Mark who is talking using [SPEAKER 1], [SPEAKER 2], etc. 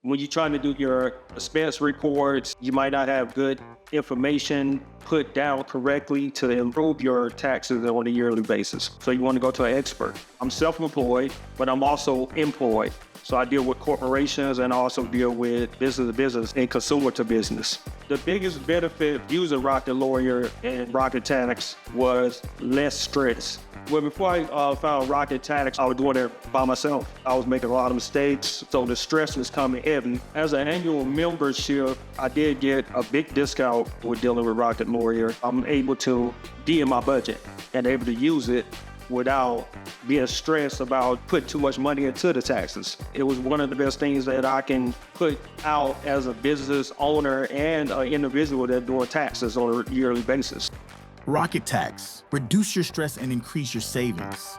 [SPEAKER 1] When you're trying to do your expense reports, you might not have good information put down correctly to improve your taxes on a yearly basis. So you want to go to an expert. I'm self-employed, but I'm also employed. So I deal with corporations and I also deal with business to business and consumer to business. The biggest benefit of using Rocket Lawyer and Rocket Tax was less stress. Well, before I found Rocket Tax, I was doing it by myself. I was making a lot of mistakes, so the stress was coming heavy. As an annual membership, I did get a big discount with dealing with Rocket Lawyer. I'm able to be in my budget and able to use it without being stressed about putting too much money into the taxes. It was one of the best things that I can put out as a business owner and an individual that's doing taxes on a yearly basis.
[SPEAKER 2] Rocket Tax. Reduce your stress and increase your savings.